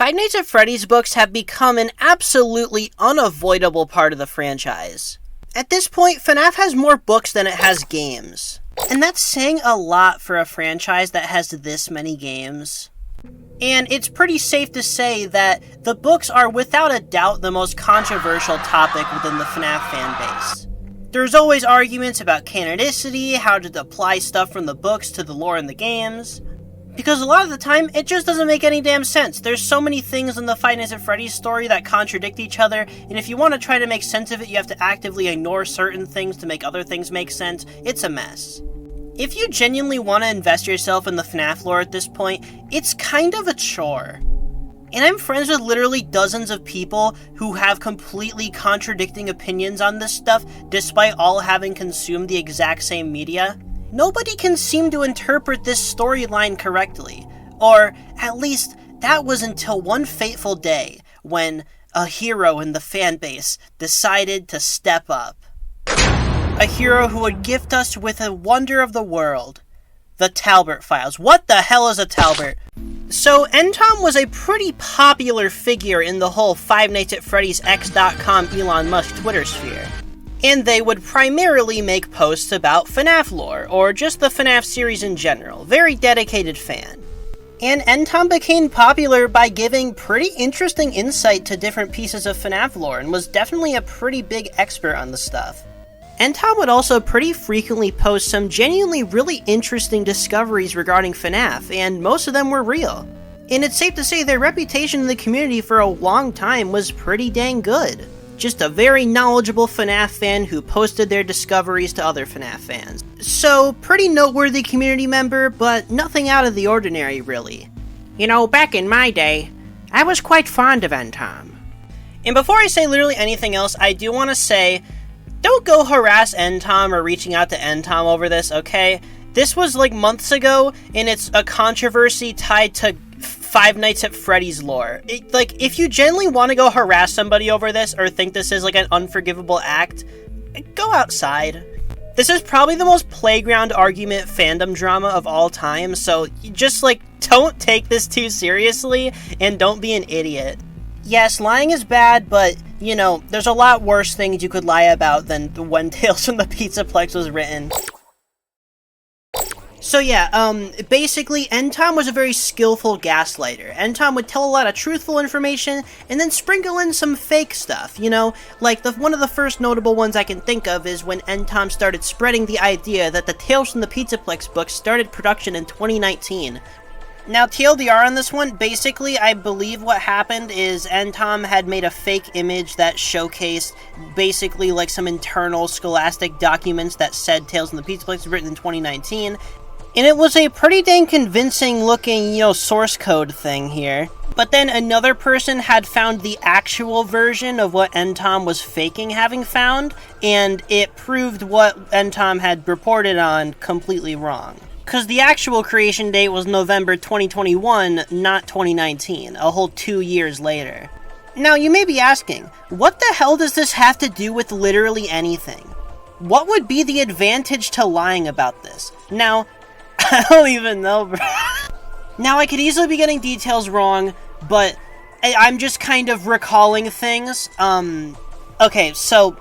Five Nights at Freddy's books have become an absolutely unavoidable part of the franchise. At this point, FNAF has more books than it has games. And that's saying a lot for a franchise that has this many games. And it's pretty safe to say that the books are without a doubt the most controversial topic within the FNAF fanbase. There's always arguments about canonicity, how to apply stuff from the books to the lore in the games. Because a lot of the time, it just doesn't make any damn sense. There's so many things in the Five Nights at Freddy's story that contradict each other, and if you want to try to make sense of it, you have to actively ignore certain things to make other things make sense. It's a mess. If you genuinely want to invest yourself in the FNAF lore at this point, it's kind of a chore. And I'm friends with literally dozens of people who have completely contradicting opinions on this stuff, despite all having consumed the exact same media. Nobody can seem to interpret this storyline correctly, or at least that was until one fateful day when a hero in the fanbase decided to step up. A hero who would gift us with a wonder of the world, the TALBERT Files. What the hell is a TALBERT? So, Entom was a pretty popular figure in the whole Five Nights at Freddy's X.com Elon Musk Twitter sphere. And they would primarily make posts about FNAF lore, or just the FNAF series in general. Very dedicated fan. And Entom became popular by giving pretty interesting insight to different pieces of FNAF lore, and was definitely a pretty big expert on the stuff. Entom would also pretty frequently post some genuinely really interesting discoveries regarding FNAF, and most of them were real. And it's safe to say their reputation in the community for a long time was pretty dang good. Just a very knowledgeable FNAF fan who posted their discoveries to other FNAF fans. So, pretty noteworthy community member, but nothing out of the ordinary, really. You know, back in my day, I was quite fond of Entom. And before I say literally anything else, I do want to say, don't go harass Entom or reaching out to Entom over this, okay? This was like months ago, and it's a controversy tied to Five Nights at Freddy's lore. If you genuinely want to go harass somebody over this, or think this is like an unforgivable act, go outside. This is probably the most playground argument fandom drama of all time, so just don't take this too seriously, and don't be an idiot. Yes, lying is bad, but, you know, there's a lot worse things you could lie about than when Tales from the Pizzaplex was written. So yeah, basically, Entom was a very skillful gaslighter. Entom would tell a lot of truthful information, and then sprinkle in some fake stuff, you know? One of the first notable ones I can think of is when Entom started spreading the idea that the Tales from the Pizzaplex books started production in 2019. Now, TLDR on this one, basically, I believe what happened is Entom had made a fake image that showcased basically some internal Scholastic documents that said Tales from the Pizzaplex was written in 2019. And it was a pretty dang convincing looking, source code thing here. But then another person had found the actual version of what Entom was faking having found, and it proved what Entom had reported on completely wrong. Because the actual creation date was November 2021, not 2019, a whole 2 years later. Now, you may be asking, what the hell does this have to do with literally anything? What would be the advantage to lying about this? Now, I don't even know, bro. Now, I could easily be getting details wrong, but I'm just kind of recalling things. Okay, so,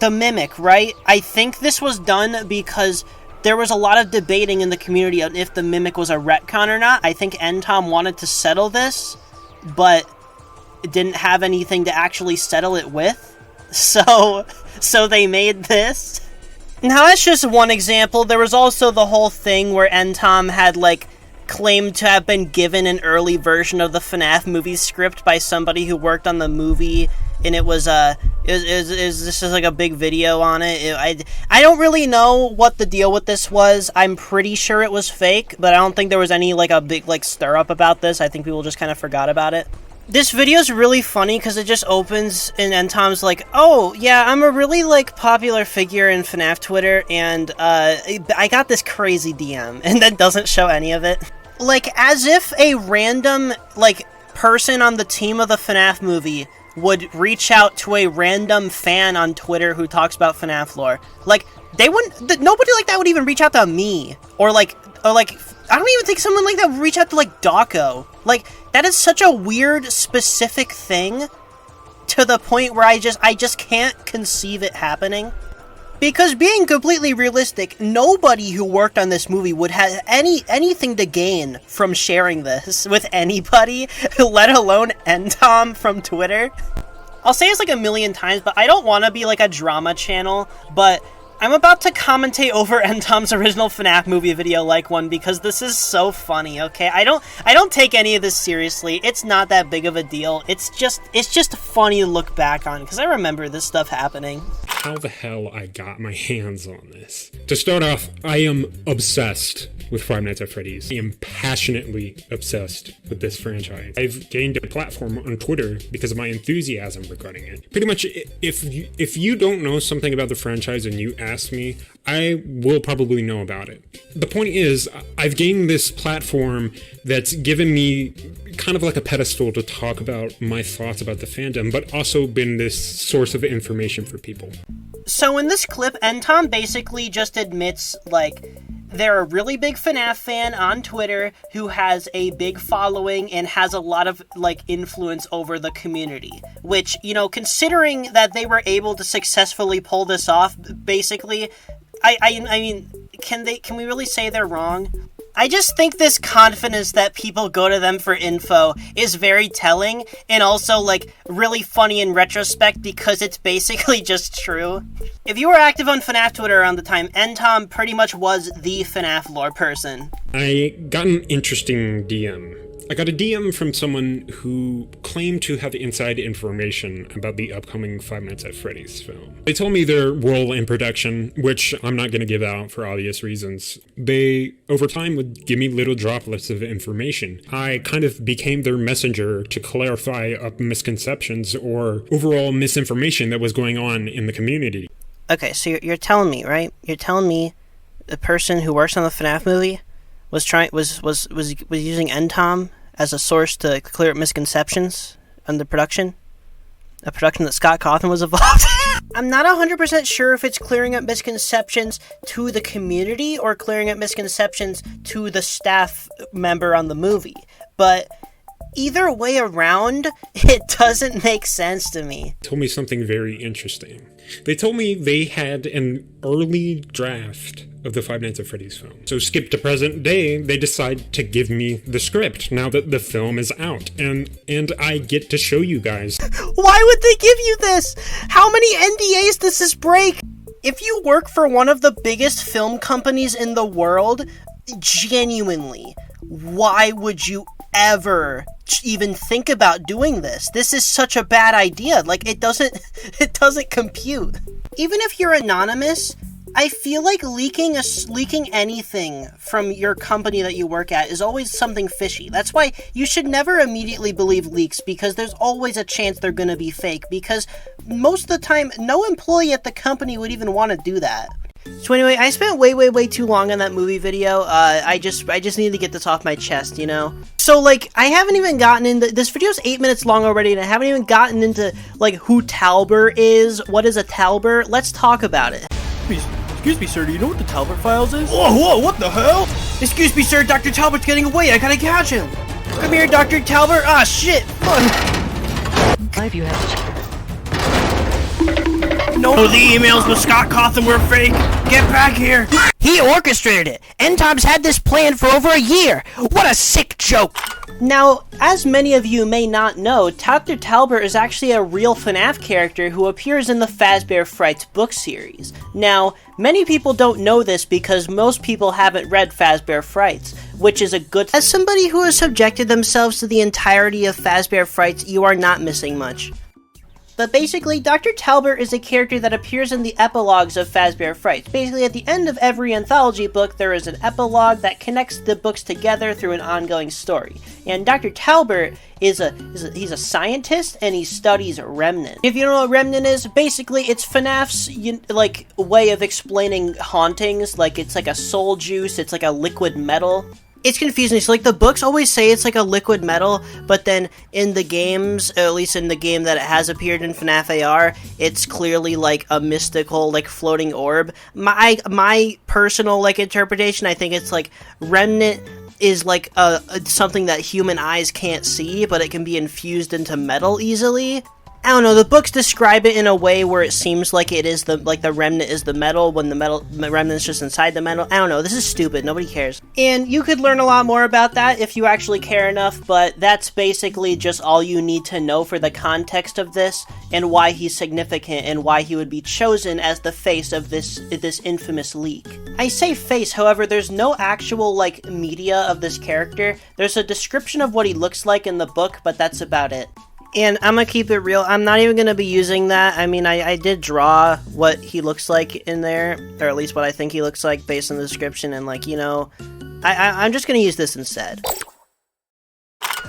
the Mimic, right? I think this was done because there was a lot of debating in the community on if the Mimic was a retcon or not. I think Entom wanted to settle this, but didn't have anything to actually settle it with. So they made this. Now, that's just one example. There was also the whole thing where Entom had, claimed to have been given an early version of the FNAF movie script by somebody who worked on the movie, and it was, this is a big video on it. I don't really know what the deal with this was. I'm pretty sure it was fake, but I don't think there was any, a big, stir-up about this. I think people just kind of forgot about it. This video is really funny because it just opens and Entom's like, oh, yeah, I'm a really, popular figure in FNAF Twitter, and, I got this crazy DM, and then doesn't show any of it. As if a random, person on the team of the FNAF movie would reach out to a random fan on Twitter who talks about FNAF lore. They wouldn't, nobody like that would even reach out to me, or, Or, like, I don't even think someone like that would reach out to, like, Dawko. Like, that is such a weird, specific thing to the point where I just can't conceive it happening. Because being completely realistic, nobody who worked on this movie would have anything to gain from sharing this with anybody, let alone Entom from Twitter. I'll say this like a million times, but I don't want to be like a drama channel, but I'm about to commentate over Entom's original FNAF movie video like one because this is so funny, okay? I don't take any of this seriously. It's not that big of a deal. It's just funny to look back on because I remember this stuff happening. How the hell I got my hands on this? To start off, I am obsessed with Five Nights at Freddy's. I am passionately obsessed with this franchise. I've gained a platform on Twitter because of my enthusiasm regarding it. Pretty much, if you don't know something about the franchise and you ask me, I will probably know about it. The point is, I've gained this platform that's given me kind of like a pedestal to talk about my thoughts about the fandom, but also been this source of information for people. So in this clip, Entom basically just admits, like, they're a really big FNAF fan on Twitter who has a big following and has a lot of, like, influence over the community. Which, you know, considering that they were able to successfully pull this off, basically, I mean, can we really say they're wrong? I just think this confidence that people go to them for info is very telling, and also, like, really funny in retrospect because it's basically just true. If you were active on FNAF Twitter around the time, Entom pretty much was the FNAF lore person. I got an interesting DM. I got a DM from someone who claimed to have inside information about the upcoming Five Nights at Freddy's film. They told me their role in production, which I'm not going to give out for obvious reasons. They, over time, would give me little droplets of information. I kind of became their messenger to clarify up misconceptions or overall misinformation that was going on in the community. Okay, so you're telling me, right? You're telling me the person who works on the FNAF movie was using Entom as a source to clear up misconceptions on the production? A production that Scott Cawthon was involved in? I'm not 100% sure if it's clearing up misconceptions to the community or clearing up misconceptions to the staff member on the movie. But either way around, it doesn't make sense to me. Told me something very interesting. They told me they had an early draft of the Five Nights at Freddy's film. So skip to present day, they decide to give me the script now that the film is out. And I get to show you guys. Why would they give you this? How many NDAs does this break? If you work for one of the biggest film companies in the world, genuinely, why would you ever even think about doing this? This is such a bad idea. Like, it doesn't compute. Even if you're anonymous, I feel like leaking anything from your company that you work at is always something fishy. That's why you should never immediately believe leaks, because there's always a chance they're gonna be fake, because most of the time, no employee at the company would even want to do that. So anyway, I spent way too long on that movie video. I just need to get this off my chest, you know? So, like, I haven't even gotten into... This video's 8 minutes long already, and I haven't even gotten into, like, who TALBERT is. What is a TALBERT? Let's talk about it. Excuse me, sir, do you know what the TALBERT files is? Whoa, what the hell? Excuse me, sir, Dr. Talbert's getting away. I gotta catch him. Come here, Dr. Talbert. Ah, shit. Five, you have... No, the emails with Scott Cawthon were fake. Get back here. He orchestrated it. Entom's had this plan for over a year. What a sick joke. Now, as many of you may not know, Dr. Talbert is actually a real FNAF character who appears in the Fazbear Frights book series. Now, many people don't know this because most people haven't read Fazbear Frights, which is a good... As somebody who has subjected themselves to the entirety of Fazbear Frights, you are not missing much. But basically, Dr. Talbert is a character that appears in the epilogues of Fazbear Frights. Basically, at the end of every anthology book, there is an epilogue that connects the books together through an ongoing story. And Dr. Talbert he's a scientist, and he studies Remnant. If you don't know what Remnant is, basically, it's FNAF's, way of explaining hauntings. Like, it's like a soul juice, it's like a liquid metal. It's confusing. So, like, the books always say it's like a liquid metal, but then in the games, at least in the game that it has appeared in FNAF AR, it's clearly like a mystical, like, floating orb. My personal, like, interpretation, I think it's like remnant is like something that human eyes can't see, but it can be infused into metal easily. I don't know, the books describe it in a way where it seems like it is the remnant is the metal when the remnant's just inside the metal. I don't know, this is stupid, nobody cares. And you could learn a lot more about that if you actually care enough, but that's basically just all you need to know for the context of this, and why he's significant, and why he would be chosen as the face of this infamous leak. I say face, however, there's no actual, like, media of this character. There's a description of what he looks like in the book, but that's about it. And I'm gonna keep it real, I'm not even gonna be using that. I mean, I did draw what he looks like in there, or at least what I think he looks like based on the description, and, like, you know, I'm just gonna use this instead.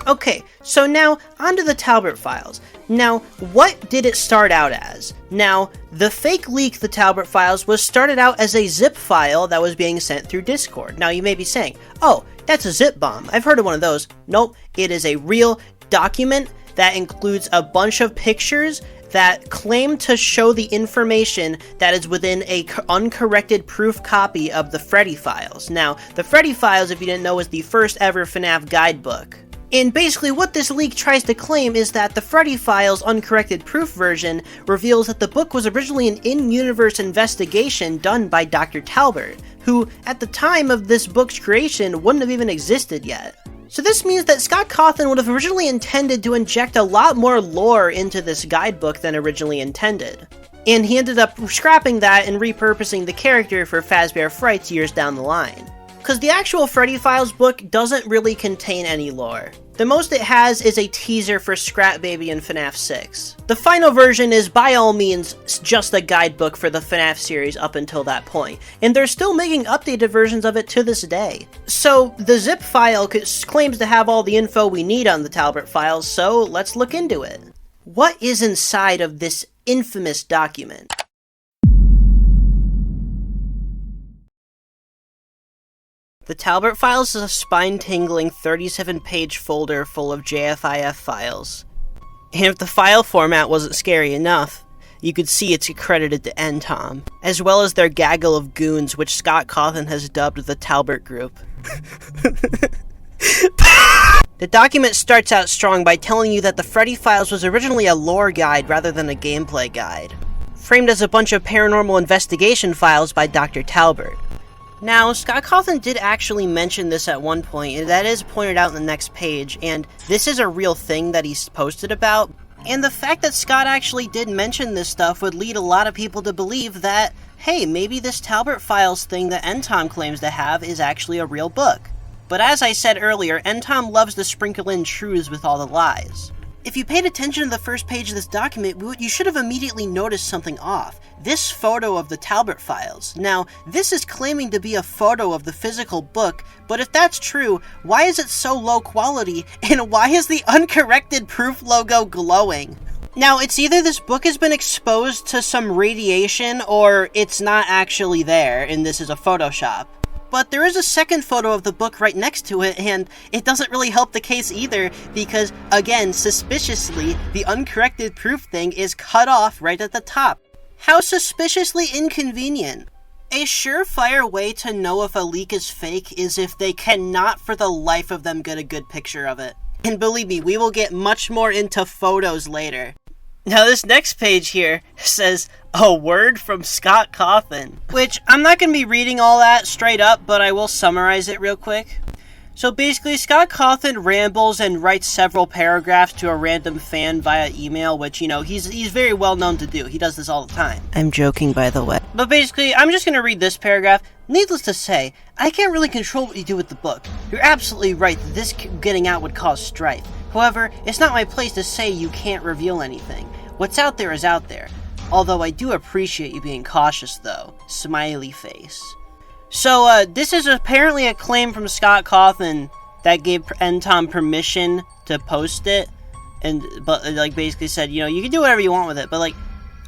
Okay, so now, onto the Talbert files. Now, what did it start out as? Now, the fake leak, the Talbert files, was started out as a zip file that was being sent through Discord. Now, you may be saying, oh, that's a zip bomb. I've heard of one of those. Nope, it is a real document that includes a bunch of pictures that claim to show the information that is within a uncorrected proof copy of the Freddy files. Now, the Freddy files, if you didn't know, was the first ever FNAF guidebook. And basically what this leak tries to claim is that the Freddy files uncorrected proof version reveals that the book was originally an in-universe investigation done by Dr. Talbert, who, at the time of this book's creation, wouldn't have even existed yet. So this means that Scott Cawthon would have originally intended to inject a lot more lore into this guidebook than originally intended. And he ended up scrapping that and repurposing the character for Fazbear Frights years down the line. Because the actual Freddy Files book doesn't really contain any lore. The most it has is a teaser for Scrap Baby in FNAF 6. The final version is by all means just a guidebook for the FNAF series up until that point, and they're still making updated versions of it to this day. So the zip file claims to have all the info we need on the Talbert files, so let's look into it. What is inside of this infamous document? The Talbert files is a spine-tingling 37-page folder full of JFIF files. And if the file format wasn't scary enough, you could see it's credited to Entom, as well as their gaggle of goons, which Scott Cawthon has dubbed the Talbert Group. The document starts out strong by telling you that the Freddy Files was originally a lore guide rather than a gameplay guide, framed as a bunch of paranormal investigation files by Dr. Talbert. Now, Scott Cawthon did actually mention this at one point, and that is pointed out in the next page, and this is a real thing that he's posted about. And the fact that Scott actually did mention this stuff would lead a lot of people to believe that, hey, maybe this Talbert Files thing that Entom claims to have is actually a real book. But as I said earlier, Entom loves to sprinkle in truths with all the lies. If you paid attention to the first page of this document, you should have immediately noticed something off. This photo of the Talbert Files. Now, this is claiming to be a photo of the physical book, but if that's true, why is it so low quality, and why is the uncorrected proof logo glowing? Now, it's either this book has been exposed to some radiation, or it's not actually there, and this is a Photoshop. But there is a second photo of the book right next to it, and it doesn't really help the case either, because, again, suspiciously, the uncorrected proof thing is cut off right at the top. How suspiciously inconvenient. A surefire way to know if a leak is fake is if they cannot for the life of them get a good picture of it. And believe me, we will get much more into photos later. Now this next page here says, a word from Scott Cawthon. Which, I'm not going to be reading all that straight up, but I will summarize it real quick. So basically, Scott Cawthon rambles and writes several paragraphs to a random fan via email, which, you know, he's very well known to do. He does this all the time. I'm joking, by the way. But basically, I'm just going to read this paragraph. Needless to say, I can't really control what you do with the book. You're absolutely right that this getting out would cause strife. However, it's not my place to say you can't reveal anything. What's out there is out there. Although I do appreciate you being cautious, though. Smiley face. So, this is apparently a claim from Scott Cawthon that gave Entom permission to post it, but basically said, you know, you can do whatever you want with it, but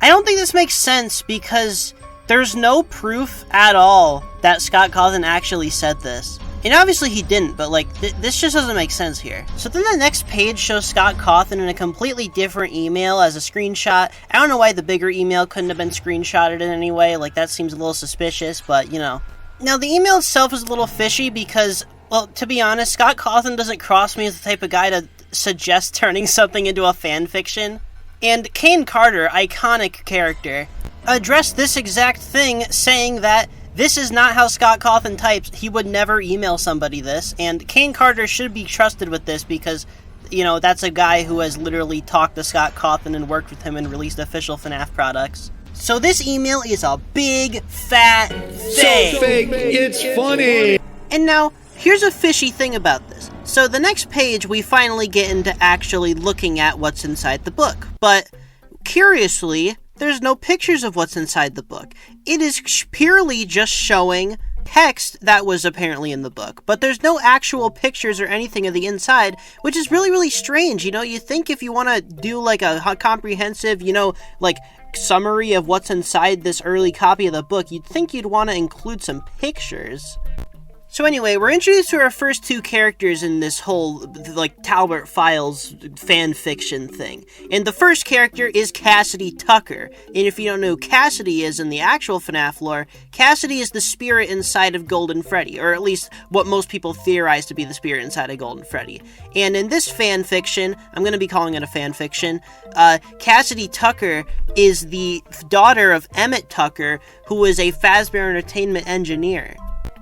I don't think this makes sense because there's no proof at all that Scott Cawthon actually said this. And obviously he didn't, but like, this just doesn't make sense here. So then the next page shows Scott Cawthon in a completely different email as a screenshot. I don't know why the bigger email couldn't have been screenshotted in any way, like that seems a little suspicious, but you know. Now the email itself is a little fishy because, well, to be honest, Scott Cawthon doesn't cross me as the type of guy to suggest turning something into a fan fiction. And Kane Carter, iconic character, addressed this exact thing, saying that this is not how Scott Cawthon types. He would never email somebody this, and Kane Carter should be trusted with this because, you know, that's a guy who has literally talked to Scott Cawthon and worked with him and released official FNAF products. So this email is a big, fat fake. So fake, it's funny! And now, here's a fishy thing about this. So the next page, we finally get into actually looking at what's inside the book. But, curiously, there's no pictures of what's inside the book. It is purely just showing text that was apparently in the book, but there's no actual pictures or anything of the inside, which is really, really strange. You know, you think if you want to do like a comprehensive, you know, like summary of what's inside this early copy of the book, you'd think you'd want to include some pictures. So anyway, we're introduced to our first two characters in this whole, like, Talbert Files fan fiction thing. And the first character is Cassidy Tucker. And if you don't know who Cassidy is in the actual FNAF lore, Cassidy is the spirit inside of Golden Freddy, or at least what most people theorize to be the spirit inside of Golden Freddy. And in this fan fiction, I'm going to be calling it a fan fiction, Cassidy Tucker is the daughter of Emmett Tucker, who is a Fazbear Entertainment engineer.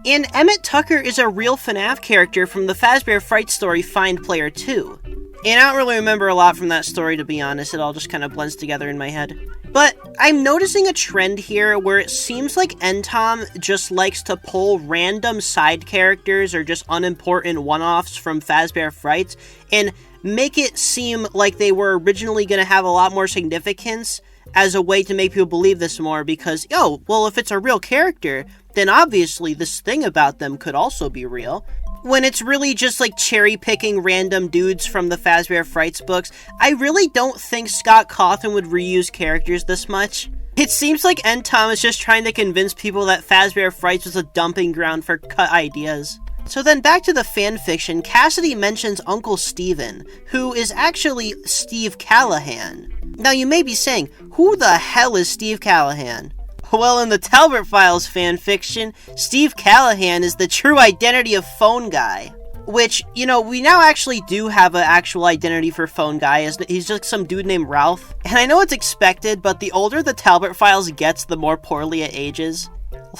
And Emmett Tucker is a real FNAF character from the Fazbear Fright story Find Player 2. And I don't really remember a lot from that story, to be honest. It all just kind of blends together in my head. But I'm noticing a trend here where it seems like Entom just likes to pull random side characters or just unimportant one-offs from Fazbear Frights and make it seem like they were originally going to have a lot more significance as a way to make people believe this more because, oh, well, if it's a real character, then obviously this thing about them could also be real. When it's really just like cherry-picking random dudes from the Fazbear Frights books, I really don't think Scott Cawthon would reuse characters this much. It seems like Entom is just trying to convince people that Fazbear Frights was a dumping ground for cut ideas. So then back to the fanfiction, Cassidy mentions Uncle Steven, who is actually Steve Callahan. Now you may be saying, who the hell is Steve Callahan? Well, in the Talbert Files fanfiction, Steve Callahan is the true identity of Phone Guy. Which, you know, we now actually do have an actual identity for Phone Guy. He's just some dude named Ralph. And I know it's expected, but the older the Talbert Files gets, the more poorly it ages.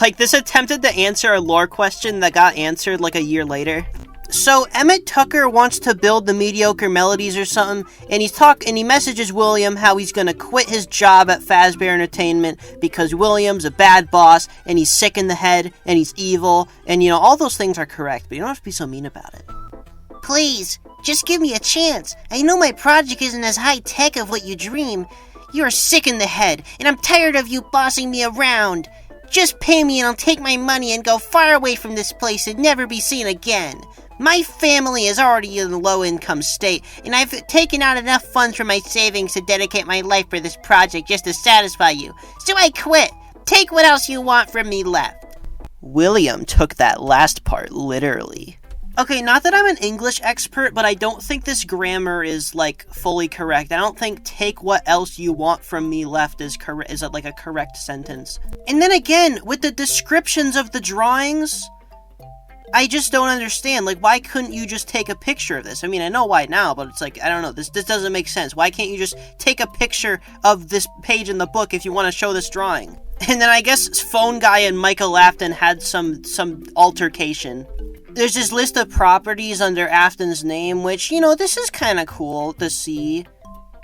Like, this attempted to answer a lore question that got answered like a year later. So, Emmett Tucker wants to build the mediocre melodies or something, and he messages William how he's gonna quit his job at Fazbear Entertainment because William's a bad boss, and he's sick in the head, and he's evil, and you know, all those things are correct, but you don't have to be so mean about it. Please, just give me a chance. I know my project isn't as high-tech of what you dream. You're sick in the head, and I'm tired of you bossing me around. Just pay me and I'll take my money and go far away from this place and never be seen again. My family is already in a low-income state, and I've taken out enough funds from my savings to dedicate my life for this project just to satisfy you. So I quit. Take what else you want from me left. William took that last part literally. Okay, not that I'm an English expert, but I don't think this grammar is, like, fully correct. I don't think take what else you want from me left is like a correct sentence. And then again, with the descriptions of the drawings, I just don't understand. Like, why couldn't you just take a picture of this? I mean, I know why now, but it's like, I don't know, this doesn't make sense. Why can't you just take a picture of this page in the book if you want to show this drawing? And then I guess Phone Guy and Michael Afton had some altercation. There's this list of properties under Afton's name, which, you know, this is kind of cool to see.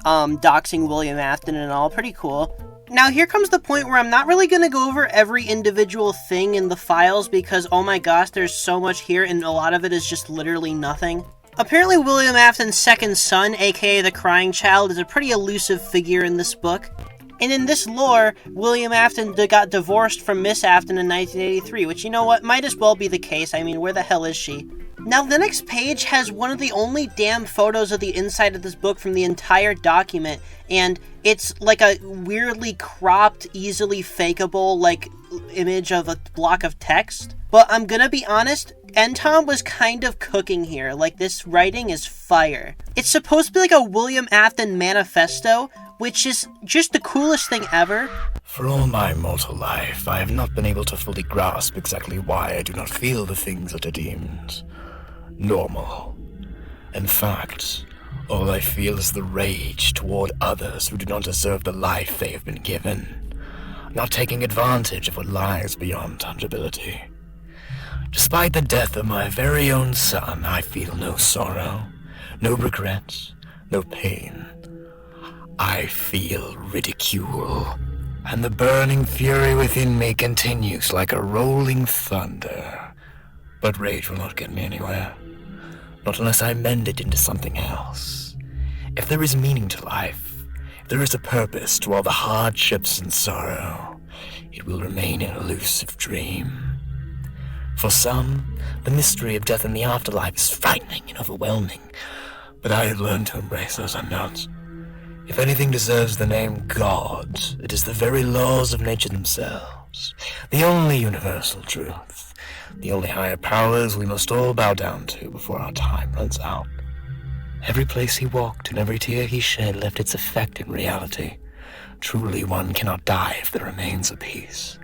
Doxing William Afton and all, pretty cool. Now, here comes the point where I'm not really going to go over every individual thing in the files because, oh my gosh, there's so much here and a lot of it is just literally nothing. Apparently, William Afton's second son, aka the Crying Child, is a pretty elusive figure in this book. And in this lore, William Afton got divorced from Miss Afton in 1983, which, you know what, might as well be the case. I mean, where the hell is she? Now, the next page has one of the only damn photos of the inside of this book from the entire document, and it's like a weirdly cropped, easily fakeable, like, image of a block of text. But I'm gonna be honest, Entom was kind of cooking here. Like, this writing is fire. It's supposed to be like a William Afton manifesto, which is just the coolest thing ever. For all my mortal life, I have not been able to fully grasp exactly why I do not feel the things that are deemed normal. In fact, all I feel is the rage toward others who do not deserve the life they have been given, not taking advantage of what lies beyond tangibility. Despite the death of my very own son, I feel no sorrow, no regret, no pain. I feel ridicule, and the burning fury within me continues like a rolling thunder. But rage will not get me anywhere, not unless I mend it into something else. If there is meaning to life, if there is a purpose to all the hardships and sorrow, it will remain an elusive dream. For some, the mystery of death and the afterlife is frightening and overwhelming, but I have learned to embrace those unknowns. If anything deserves the name God, it is the very laws of nature themselves, the only universal truth, the only higher powers we must all bow down to before our time runs out. Every place he walked and every tear he shed left its effect in reality. Truly, one cannot die if there remains a piece.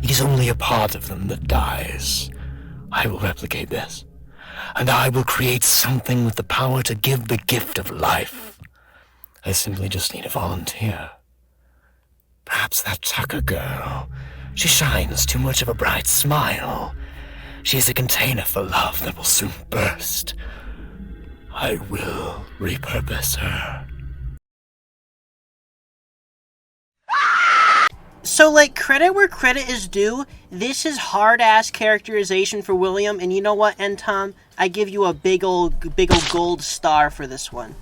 It is only a part of them that dies. I will replicate this, and I will create something with the power to give the gift of life. I simply just need a volunteer. Perhaps that Tucker girl. She shines too much of a bright smile. She is a container for love that will soon burst. I will repurpose her. So, like, credit where credit is due, this is hard-ass characterization for William, and you know what, Entom? I give you a big ol' gold star for this one.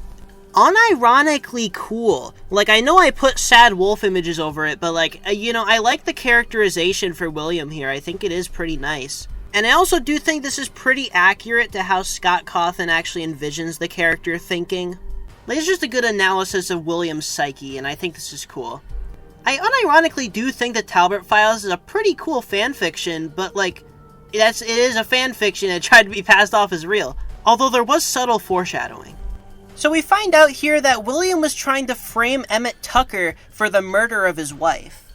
Unironically cool. Like, I know I put sad wolf images over it, but, like, I like the characterization for William here. I think it is pretty nice. And I also do think this is pretty accurate to how Scott Cawthon actually envisions the character thinking. Like, it's just a good analysis of William's psyche, and I think this is cool. I unironically do think that Talbert Files is a pretty cool fanfiction, but, like, it is a fanfiction that tried to be passed off as real, although there was subtle foreshadowing. So we find out here that William was trying to frame Emmett Tucker for the murder of his wife.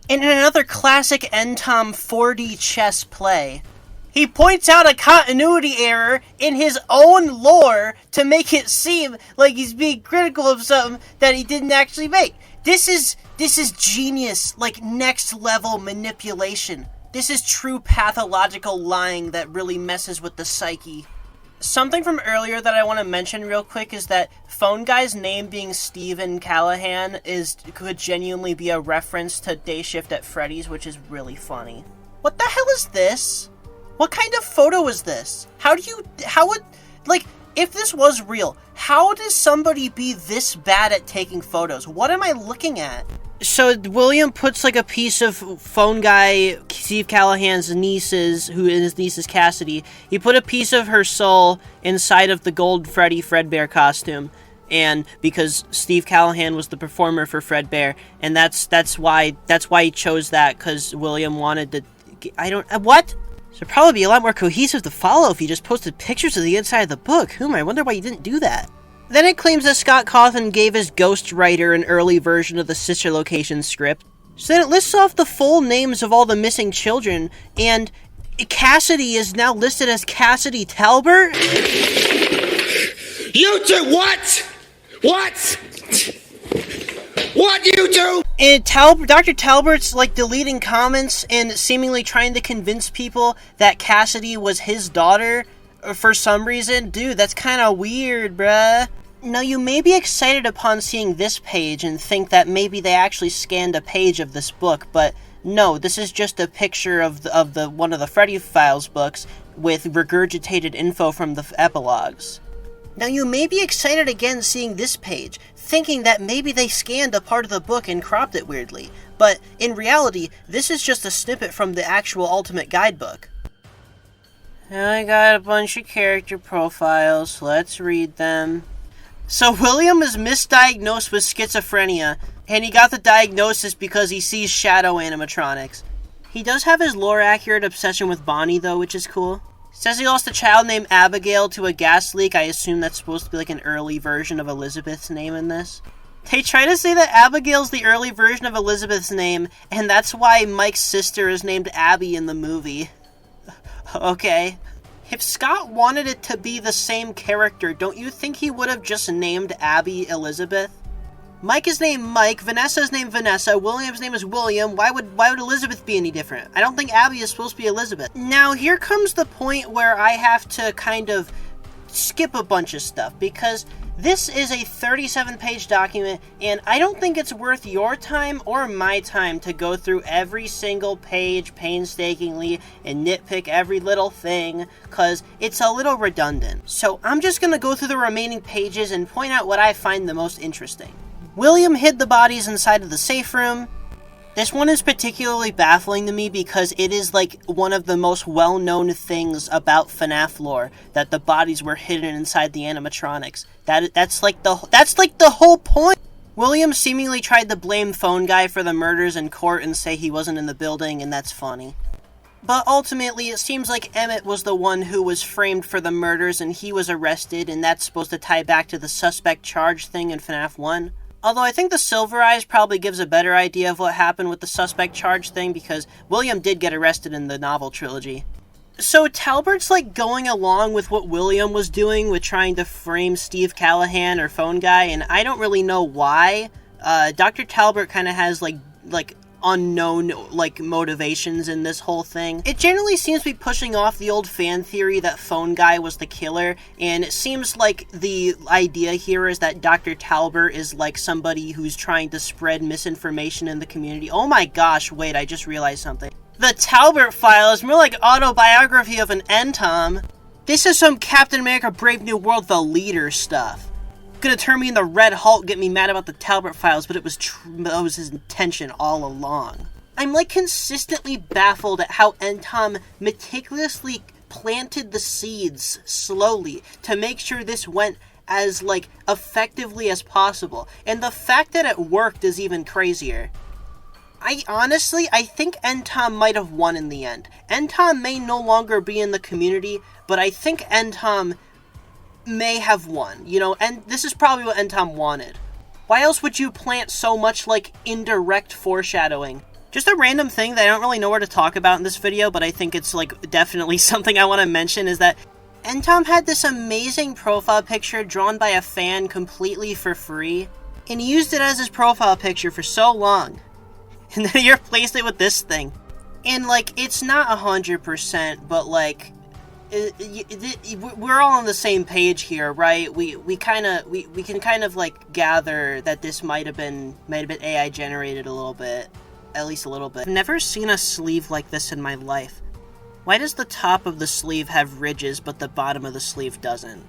And in another classic Entom 4D chess play, he points out a continuity error in his own lore to make it seem like he's being critical of something that he didn't actually make. This is genius, like, next level manipulation. This is true pathological lying that really messes with the psyche. Something from earlier that I want to mention real quick is that Phone Guy's name being Stephen Callahan could genuinely be a reference to Day Shift at Freddy's, which is really funny. What the hell is this? What kind of photo is this? If this was real, how does somebody be this bad at taking photos? What am I looking at? So William puts like a piece of Phone Guy, Steve Callahan's niece's, who his niece is Cassidy. He put a piece of her soul inside of the gold Freddy Fredbear costume, and because Steve Callahan was the performer for Fredbear, and that's why he chose that, because William wanted to. What? So it'd probably be a lot more cohesive to follow if he just posted pictures of the inside of the book. I wonder why he didn't do that. Then it claims that Scott Cawthon gave his ghostwriter an early version of the sister location script. So then it lists off the full names of all the missing children, and Cassidy is now listed as Cassidy Talbert? You two, what? What? What you do? And Dr. Talbert's like deleting comments and seemingly trying to convince people that Cassidy was his daughter for some reason. Dude, that's kind of weird, bruh. Now, you may be excited upon seeing this page and think that maybe they actually scanned a page of this book, but no, this is just a picture of one of the Freddy Files books with regurgitated info from the epilogues. Now, you may be excited again seeing this page, thinking that maybe they scanned a part of the book and cropped it weirdly, but in reality, this is just a snippet from the actual Ultimate Guidebook. I got a bunch of character profiles, let's read them. So William is misdiagnosed with schizophrenia, and he got the diagnosis because he sees shadow animatronics. He does have his lore-accurate obsession with Bonnie, though, which is cool. Says he lost a child named Abigail to a gas leak. I assume that's supposed to be like an early version of Elizabeth's name in this. They try to say that Abigail's the early version of Elizabeth's name, and that's why Mike's sister is named Abby in the movie. Okay. If Scott wanted it to be the same character, don't you think he would have just named Abby Elizabeth? Mike is named Mike, Vanessa is named Vanessa, William's name is William. Why would Elizabeth be any different? I don't think Abby is supposed to be Elizabeth. Now, here comes the point where I have to kind of skip a bunch of stuff, because this is a 37-page document, and I don't think it's worth your time or my time to go through every single page painstakingly and nitpick every little thing, because it's a little redundant. So I'm just going to go through the remaining pages and point out what I find the most interesting. William hid the bodies inside of the safe room. This one is particularly baffling to me because it is like one of the most well-known things about FNAF lore, that the bodies were hidden inside the animatronics. That's like the whole point. William seemingly tried to blame Phone Guy for the murders in court and say he wasn't in the building, and that's funny. But ultimately, it seems like Emmett was the one who was framed for the murders and he was arrested, and that's supposed to tie back to the suspect charge thing in FNAF 1. Although I think the Silver Eyes probably gives a better idea of what happened with the suspect charge thing, because William did get arrested in the novel trilogy. So Talbert's like going along with what William was doing with trying to frame Steve Callahan or Phone Guy, and I don't really know why. Dr. Talbert kind of has like unknown motivations in this whole thing. It generally seems to be pushing off the old fan theory that Phone Guy was the killer, and it seems like the idea here is that Dr. Talbert is like somebody who's trying to spread misinformation in the community. Oh my gosh, wait, I just realized something. The Talbert Files is more like autobiography of an Entom. This is some Captain America Brave New World The Leader stuff. Gonna turn me into Red Hulk, get me mad about the Talbert Files, but that was his intention all along. I'm like consistently baffled at how Entom meticulously planted the seeds slowly to make sure this went as like effectively as possible, and the fact that it worked is even crazier. I think Entom might have won in the end. Entom may no longer be in the community, but I think Entom may have won, and this is probably what Entom wanted. Why else would you plant so much, indirect foreshadowing? Just a random thing that I don't really know where to talk about in this video, but I think it's, definitely something I want to mention, is that Entom had this amazing profile picture drawn by a fan completely for free, and he used it as his profile picture for so long, and then he replaced it with this thing. And, it's not 100%, but, we're all on the same page here, right? We can kind of gather that this might have been AI generated a little bit, at least a little bit. I've never seen a sleeve like this in my life. Why does the top of the sleeve have ridges but the bottom of the sleeve doesn't?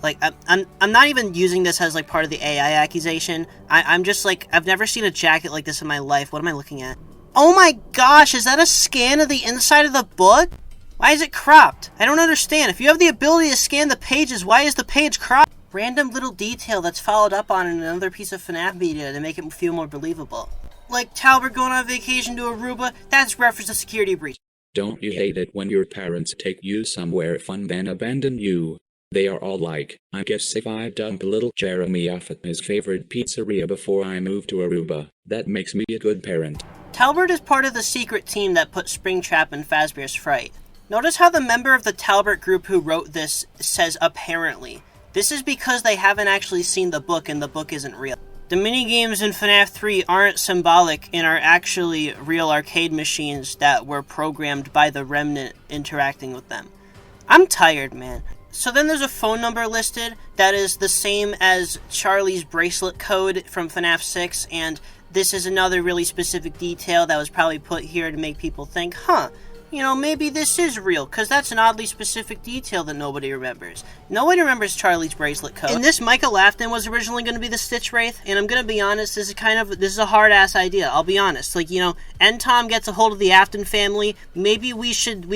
I'm not even using this as part of the AI accusation. I'm just I've never seen a jacket like this in my life. What am I looking at? Oh my gosh, is that a scan of the inside of the book? Why is it cropped? I don't understand. If you have the ability to scan the pages, why is the page cropped? Random little detail that's followed up on in another piece of FNAF media to make it feel more believable. Like Talbert going on vacation to Aruba, that's reference to security breach. Don't you hate it when your parents take you somewhere fun then abandon you? They are all like, I guess if I dump little Jeremy off at his favorite pizzeria before I move to Aruba, that makes me a good parent. Talbert is part of the secret team that put Springtrap in Fazbear's Fright. Notice how the member of the Talbert group who wrote this says apparently. This is because they haven't actually seen the book and the book isn't real. The minigames in FNAF 3 aren't symbolic and are actually real arcade machines that were programmed by the Remnant interacting with them. I'm tired, man. So then there's a phone number listed that is the same as Charlie's bracelet code from FNAF 6, and this is another really specific detail that was probably put here to make people think, maybe this is real, because that's an oddly specific detail that nobody remembers. Nobody remembers Charlie's bracelet code. And this Michael Afton was originally going to be the Stitch Wraith, and I'm going to be honest, this is a hard-ass idea, I'll be honest. Entom gets a hold of the Afton family, maybe we should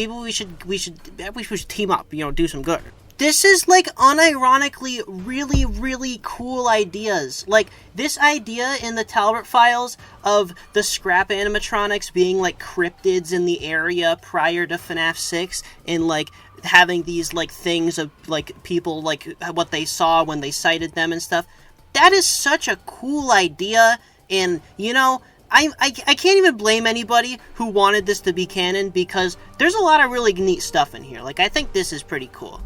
team up, do some good. This is, like, unironically really, really cool ideas. Like, this idea in the Talbert Files of the scrap animatronics being, like, cryptids in the area prior to FNAF 6, and, like, having these, like, things of, like, people, like, what they saw when they sighted them and stuff. That is such a cool idea, and, you know, I can't even blame anybody who wanted this to be canon, because there's a lot of really neat stuff in here. Like, I think this is pretty cool.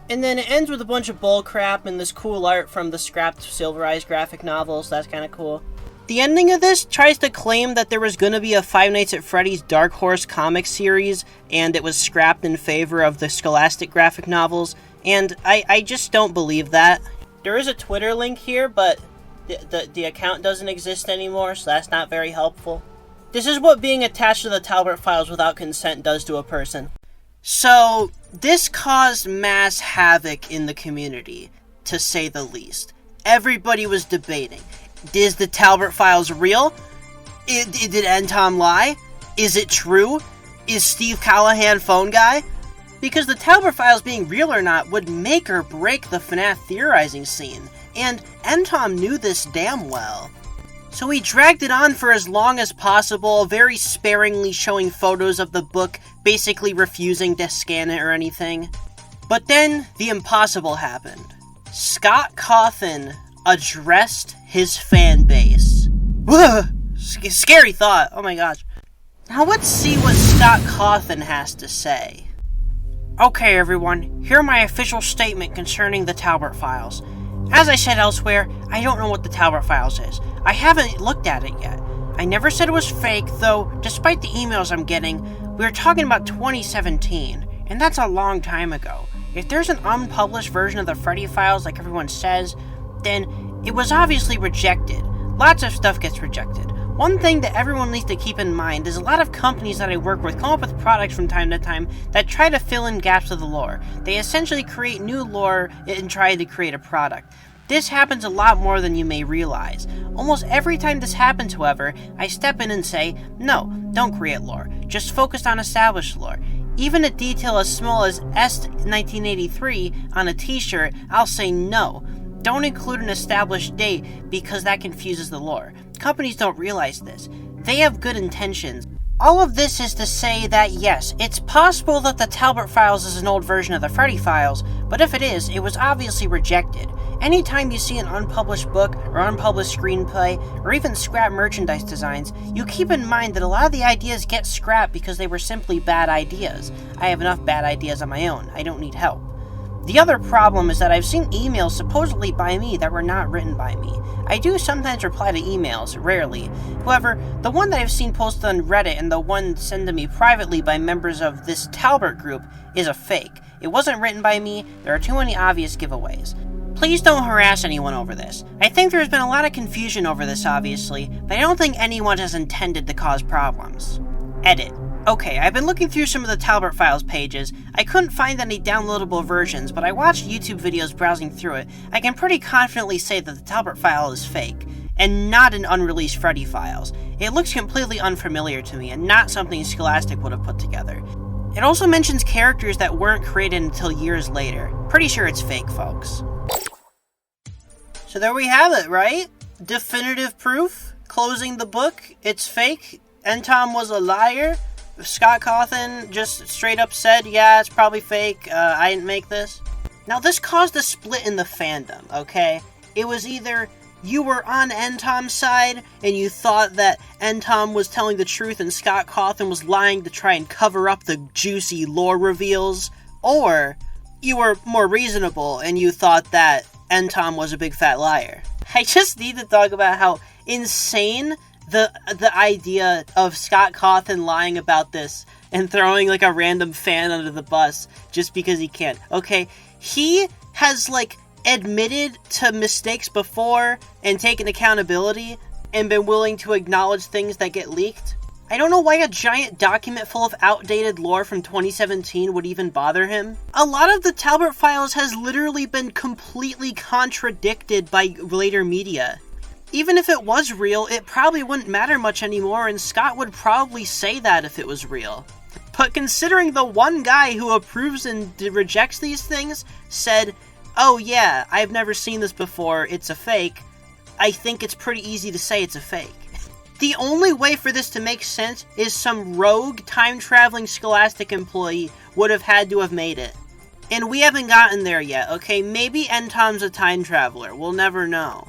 And then it ends with a bunch of bull crap and this cool art from the scrapped Silverized graphic novels. That's kind of cool. The ending of this tries to claim that there was going to be a Five Nights at Freddy's Dark Horse comic series, and it was scrapped in favor of the Scholastic graphic novels, and I just don't believe that. There is a Twitter link here, but the account doesn't exist anymore, so that's not very helpful. This is what being attached to the Talbert Files without consent does to a person. So, this caused mass havoc in the community, to say the least. Everybody was debating. Is the Talbert Files real? Did Entom lie? Is it true? Is Steve Callahan phone guy? Because the Talbert Files being real or not would make or break the FNAF theorizing scene, and Entom knew this damn well. So he dragged it on for as long as possible, very sparingly showing photos of the book, basically refusing to scan it or anything. But then, the impossible happened. Scott Cawthon addressed his fan base. Whoa! Scary thought, oh my gosh. Now let's see what Scott Cawthon has to say. Okay everyone, here my official statement concerning the Talbert Files. As I said elsewhere, I don't know what the Talbert Files is. I haven't looked at it yet. I never said it was fake, though, despite the emails I'm getting, we were talking about 2017, and that's a long time ago. If there's an unpublished version of the Freddy Files like everyone says, then it was obviously rejected. Lots of stuff gets rejected. One thing that everyone needs to keep in mind is a lot of companies that I work with come up with products from time to time that try to fill in gaps of the lore. They essentially create new lore and try to create a product. This happens a lot more than you may realize. Almost every time this happens, however, I step in and say, no, don't create lore. Just focus on established lore. Even a detail as small as S1983 on a t-shirt, I'll say no. Don't include an established date because that confuses the lore. Companies don't realize this. They have good intentions. All of this is to say that yes, it's possible that the Talbert Files is an old version of the Freddy Files, but if it is, it was obviously rejected. Anytime you see an unpublished book or unpublished screenplay or even scrap merchandise designs, you keep in mind that a lot of the ideas get scrapped because they were simply bad ideas. I have enough bad ideas on my own. I don't need help. The other problem is that I've seen emails supposedly by me that were not written by me. I do sometimes reply to emails, rarely. However, the one that I've seen posted on Reddit and the one sent to me privately by members of this Talbert group is a fake. It wasn't written by me, there are too many obvious giveaways. Please don't harass anyone over this. I think there's been a lot of confusion over this obviously, but I don't think anyone has intended to cause problems. Edit. Okay, I've been looking through some of the Talbert Files pages. I couldn't find any downloadable versions, but I watched YouTube videos browsing through it. I can pretty confidently say that the Talbert File is fake, and not an unreleased Freddy Files. It looks completely unfamiliar to me, and not something Scholastic would have put together. It also mentions characters that weren't created until years later. Pretty sure it's fake, folks. So there we have it, right? Definitive proof. Closing the book. It's fake. Entom was a liar. Scott Cawthon just straight up said, yeah, it's probably fake, I didn't make this. Now, this caused a split in the fandom, okay? It was either you were on Entom's side, and you thought that Entom was telling the truth and Scott Cawthon was lying to try and cover up the juicy lore reveals, or you were more reasonable, and you thought that Entom was a big fat liar. I just need to talk about how insane the idea of Scott Cawthon lying about this and throwing like a random fan under the bus just because he can. Okay, he has like admitted to mistakes before and taken accountability and been willing to acknowledge things that get leaked. I don't know why a giant document full of outdated lore from 2017 would even bother him. A lot of the Talbert Files has literally been completely contradicted by later media. Even if it was real, it probably wouldn't matter much anymore, and Scott would probably say that if it was real. But considering the one guy who approves and rejects these things said, "Oh yeah, I've never seen this before, it's a fake," I think it's pretty easy to say it's a fake. The only way for this to make sense is some rogue, time-traveling Scholastic employee would have had to have made it. And we haven't gotten there yet, okay? Maybe Entom's a time traveler, we'll never know.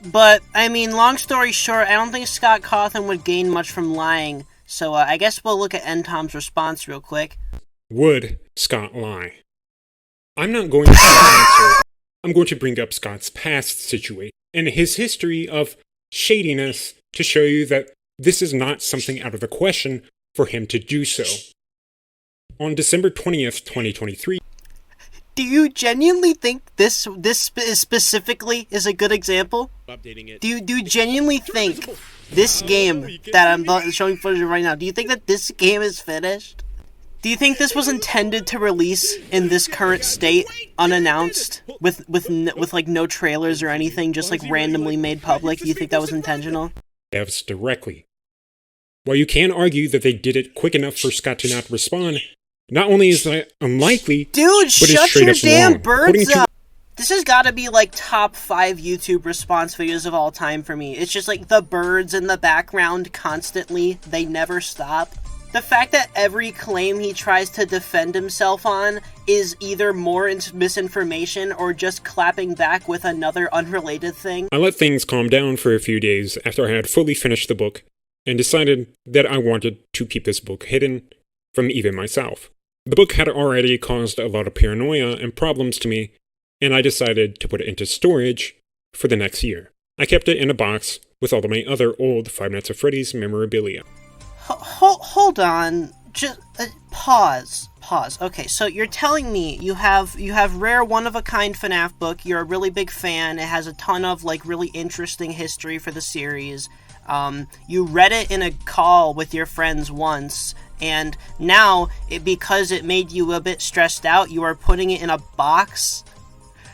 But, I mean, long story short, I don't think Scott Cawthon would gain much from lying, so I guess we'll look at Entom's response real quick. Would Scott lie? I'm not going to answer. I'm going to bring up Scott's past situation and his history of shadiness to show you that this is not something out of the question for him to do so. On December 20th, 2023... Do you genuinely think this specifically is a good example? Updating it. Do you genuinely think this game that I'm showing footage of right now, do you think that this game is finished? Do you think this was intended to release in this current state, unannounced, with like no trailers or anything, just like randomly made public? Do you think that was intentional? Devs directly. While you can argue that they did it quick enough for Scott to not respond, not only is that unlikely, dude, but it's shut straight your up damn wrong. birds up! This has got to be like top 5 YouTube response videos of all time for me. It's just like the birds in the background constantly, they never stop. The fact that every claim he tries to defend himself on is either more misinformation or just clapping back with another unrelated thing. I let things calm down for a few days after I had fully finished the book and decided that I wanted to keep this book hidden from even myself. The book had already caused a lot of paranoia and problems to me, and I decided to put it into storage for the next year. I kept it in a box with all of my other old Five Nights at Freddy's memorabilia. Hold on. Just pause. Okay, so you're telling me you have rare one-of-a-kind FNAF book, you're a really big fan, it has a ton of like really interesting history for the series, you read it in a call with your friends once, and now, because it made you a bit stressed out, you are putting it in a box?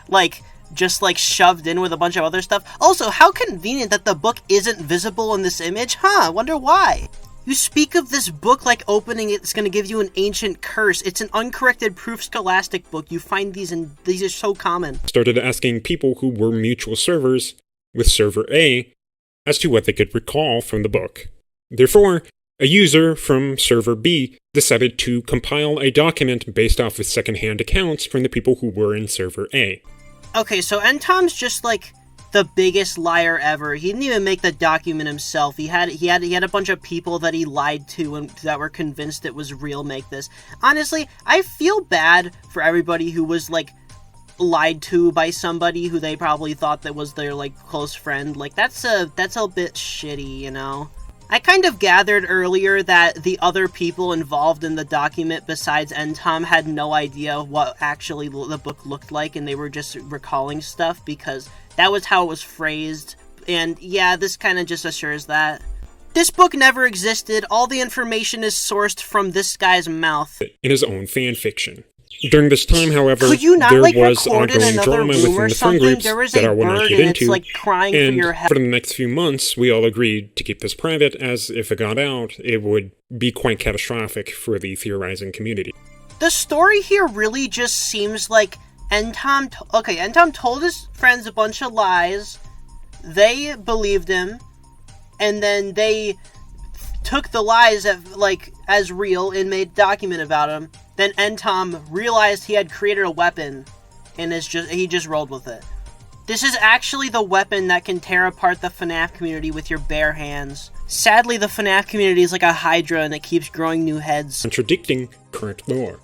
Like, just like shoved in with a bunch of other stuff? Also, how convenient that the book isn't visible in this image? Huh, wonder why? You speak of this book like opening it's going to give you an ancient curse. It's an uncorrected proof Scholastic book. You find these and these are so common. Started asking people who were mutual servers with server A as to what they could recall from the book. Therefore, a user from server B decided to compile a document based off of secondhand accounts from the people who were in server A. Okay, so Entom's just like the biggest liar ever. He didn't even make the document himself. He had a bunch of people that he lied to and that were convinced it was real make this. Honestly, I feel bad for everybody who was like lied to by somebody who they probably thought that was their like close friend. Like that's a bit shitty, you know? I kind of gathered earlier that the other people involved in the document besides Entom had no idea what actually the book looked like, and they were just recalling stuff because that was how it was phrased. And yeah, this kind of just assures that. This book never existed. All the information is sourced from this guy's mouth. In his own fan fiction. During this time, however, Could you not, there like, was record in ongoing another drama room within or the fun something? groups There was that a I will not bird get and it's, into, like, crying for and your head. for the next few months, we all agreed to keep this private, as if it got out, it would be quite catastrophic for the theorizing community. The story here really just seems like Entom told his friends a bunch of lies, they believed him, and then they took the lies as real and made a document about him. Then Entom realized he had created a weapon, and he just rolled with it. This is actually the weapon that can tear apart the FNAF community with your bare hands. Sadly, the FNAF community is like a hydra and it keeps growing new heads. Contradicting current lore.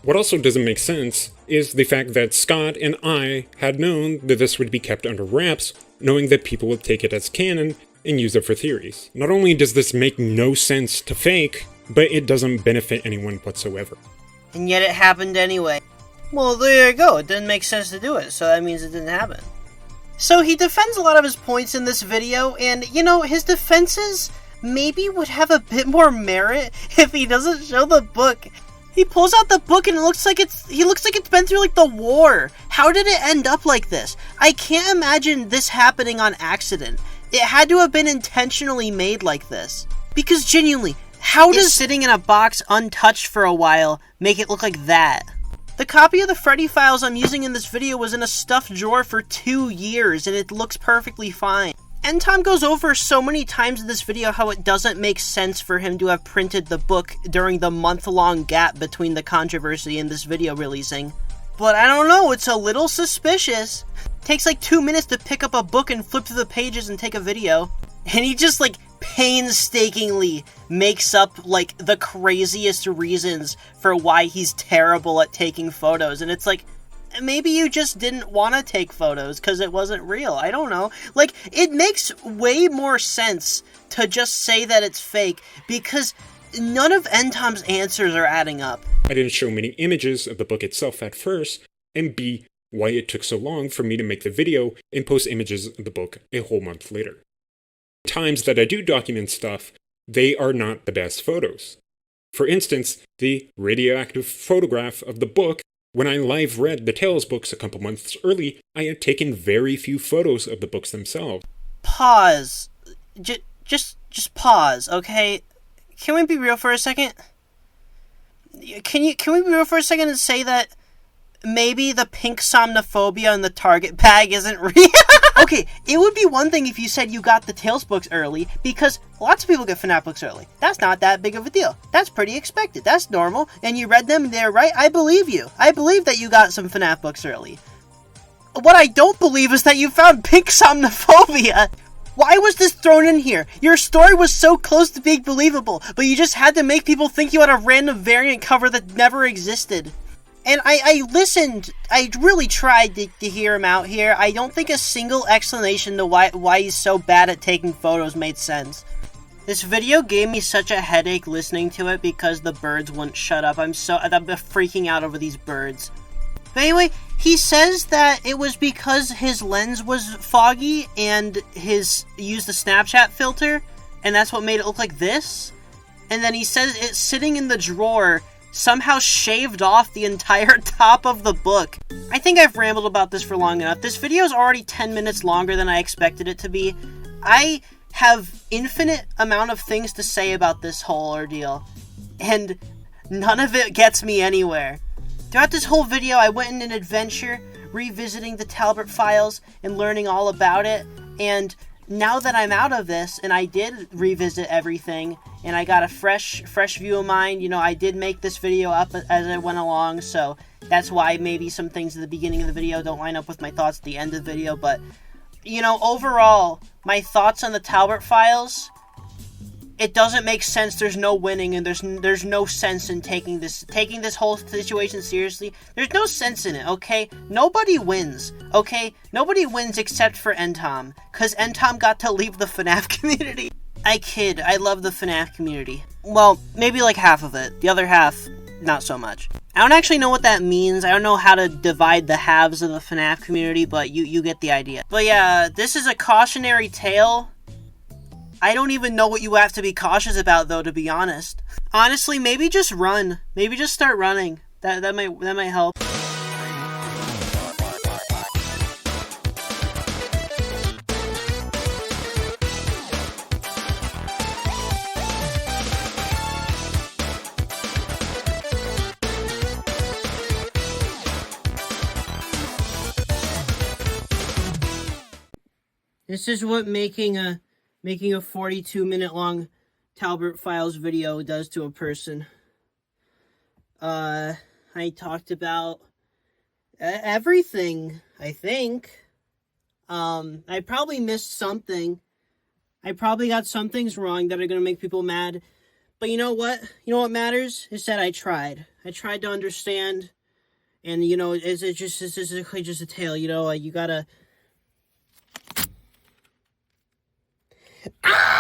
What also doesn't make sense is the fact that Scott and I had known that this would be kept under wraps, knowing that people would take it as canon and use it for theories. Not only does this make no sense to fake, but it doesn't benefit anyone whatsoever. And yet it happened anyway. Well, there you go. It didn't make sense to do it, so that means it didn't happen. So he defends a lot of his points in this video, and, you know, his defenses maybe would have a bit more merit if he doesn't show the book. He pulls out the book and it looks like it's been through, like, the war. How did it end up like this? I can't imagine this happening on accident. It had to have been intentionally made like this. Because genuinely, How does sitting in a box untouched for a while make it look like that? The copy of the Freddy files I'm using in this video was in a stuffed drawer for 2 years, and it looks perfectly fine. Entom goes over so many times in this video how it doesn't make sense for him to have printed the book during the month-long gap between the controversy and this video releasing. But I don't know, it's a little suspicious. Takes like 2 minutes to pick up a book and flip through the pages and take a video. And he just like painstakingly makes up like the craziest reasons for why he's terrible at taking photos. And it's like, maybe you just didn't want to take photos because it wasn't real. I don't know. Like, it makes way more sense to just say that it's fake because none of Entom's answers are adding up. I didn't show many images of the book itself at first, and B, why it took so long for me to make the video and post images of the book a whole month later. Times that I do document stuff, they are not the best photos. For instance, the radioactive photograph of the book, when I live read the Tales books a couple months early, I had taken very few photos of the books themselves. Pause. Just pause, okay? Can we be real for a second? Can we be real for a second and say that maybe the pink somnophobia in the Target bag isn't real? Okay, it would be one thing if you said you got the Tales books early, because lots of people get FNAF books early. That's not that big of a deal. That's pretty expected. That's normal. And you read them and they're right. I believe you. I believe that you got some FNAF books early. What I don't believe is that you found pink somnophobia. Why was this thrown in here? Your story was so close to being believable, but you just had to make people think you had a random variant cover that never existed. And I listened, I really tried to hear him out here. I don't think a single explanation to why he's so bad at taking photos made sense. This video gave me such a headache listening to it because the birds wouldn't shut up. I'm freaking out over these birds. But anyway, he says that it was because his lens was foggy and used the Snapchat filter, and that's what made it look like this. And then he says it's sitting in the drawer somehow shaved off the entire top of the book. I think I've rambled about this for long enough. This video is already 10 minutes longer than I expected it to be. I have infinite amount of things to say about this whole ordeal, and none of it gets me anywhere. Throughout this whole video, I went on an adventure, revisiting the TALBERT files and learning all about it, and now that I'm out of this, and I did revisit everything, and I got a fresh view of mine, you know, I did make this video up as I went along, so that's why maybe some things at the beginning of the video don't line up with my thoughts at the end of the video, but, you know, overall, my thoughts on the TALBERT files, it doesn't make sense. There's no winning, and there's no sense in taking this whole situation seriously. There's no sense in it, okay? Nobody wins, okay? Nobody wins except for Entom, because Entom got to leave the FNAF community. I kid, I love the FNAF community. Well, maybe like half of it. The other half, not so much. I don't actually know what that means. I don't know how to divide the halves of the FNAF community, but you get the idea. But yeah, this is a cautionary tale. I don't even know what you have to be cautious about, though, to be honest. Honestly, maybe just run. Maybe just start running. That might help. This is what making a 42-minute long TALBERT files video does to a person. I talked about everything, I think. I probably missed something. I probably got some things wrong that are going to make people mad. But you know what? You know what matters? Is that I tried. I tried to understand. And, you know, it's just a tale, you know? You gotta...